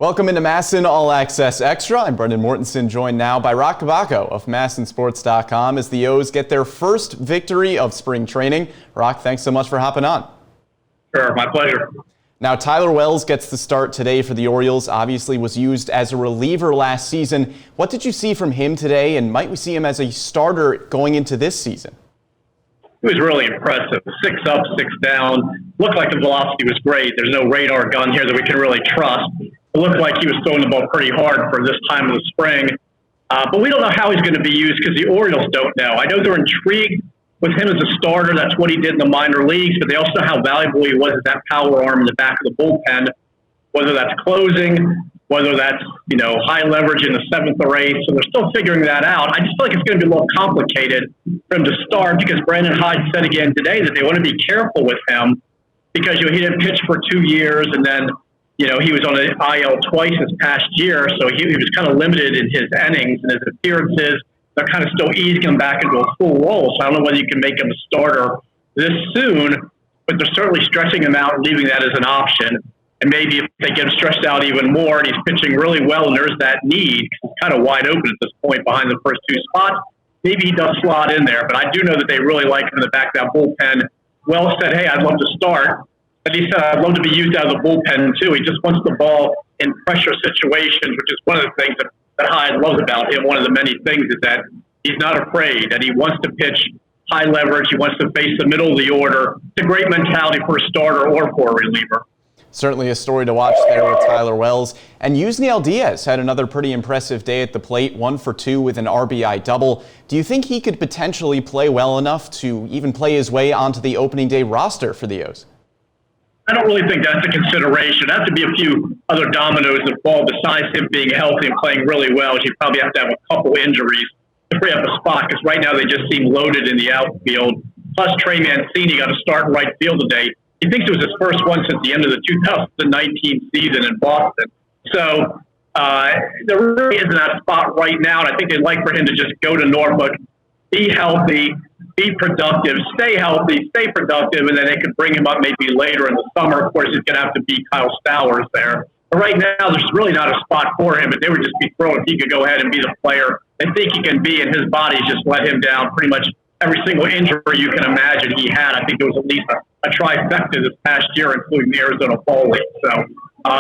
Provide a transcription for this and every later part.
Welcome into MASN All Access Extra. I'm Brendan Mortensen, joined now by Roch Kubatko of MASNsports.com as the O's get their first victory of spring training. Roch, thanks so much for hopping on. Sure, my pleasure. Now, Tyler Wells gets the start today for the Orioles. Obviously was used as a reliever last season. What did you see from him today, and might we see him as a starter going into this season? He was really impressive. 6 up, 6 down. Looked like the velocity was great. There's no radar gun here that we can really trust. It looked like he was throwing the ball pretty hard for this time of the spring. But we don't know how he's going to be used because the Orioles don't know. I know they're intrigued with him as a starter. That's what he did in the minor leagues, but they also know how valuable he was as that power arm in the back of the bullpen, whether that's closing, whether that's, high leverage in the 7th or 8th. So they're still figuring that out. I just feel like it's going to be a little complicated for him to start because Brandon Hyde said again today that they want to be careful with him because he didn't pitch for 2 years, and then he was on an IL twice this past year, so he was kind of limited in his innings and his appearances. They're kind of still easing him back into a full role, so I don't know whether you can make him a starter this soon, but they're certainly stretching him out and leaving that as an option. And maybe if they get him stretched out even more and he's pitching really well and there's that need, it's kind of wide open at this point behind the first 2 spots, maybe he does slot in there. But I do know that they really like him in the back of that bullpen. Wells said, hey, I'd love to start. And he said, I'd love to be used out of the bullpen, too. He just wants the ball in pressure situations, which is one of the things that Hyde loves about him. One of the many things is that he's not afraid, that he wants to pitch high leverage. He wants to face the middle of the order. It's a great mentality for a starter or for a reliever. Certainly a story to watch there with Tyler Wells. And Yusniel Diaz had another pretty impressive day at the plate, 1 for 2 with an RBI double. Do you think he could potentially play well enough to even play his way onto the opening day roster for the O's? I don't really think that's a consideration. There have to be a few other dominoes that fall besides him being healthy and playing really well. You probably have to have a couple injuries to free up a spot because right now they just seem loaded in the outfield. Plus, Trey Mancini got a start in right field today. He thinks it was his first one since the end of the 2019 season in Boston. So there really isn't that spot right now, and I think they'd like for him to just go to Norfolk, be healthy, be productive, stay healthy, stay productive, and then they could bring him up maybe later in the summer. Of course, he's going to have to beat Kyle Stowers there. But right now, there's really not a spot for him, and they would just be throwing if he could go ahead and be the player they think he can be, and his body just let him down pretty much every single injury you can imagine he had. I think there was at least a trifecta this past year, including the Arizona Fall League. So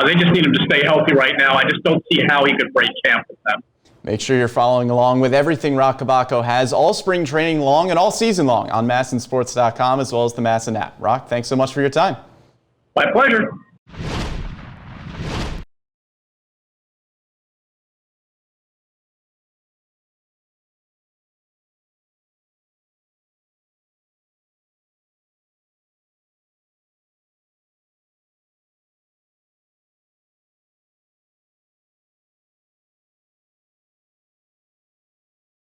they just need him to stay healthy right now. I just don't see how he could break camp with them. Make sure you're following along with everything Roch Kubatko has all spring training long and all season long on MASNsports.com as well as the MASN app. Roch, thanks so much for your time. My pleasure.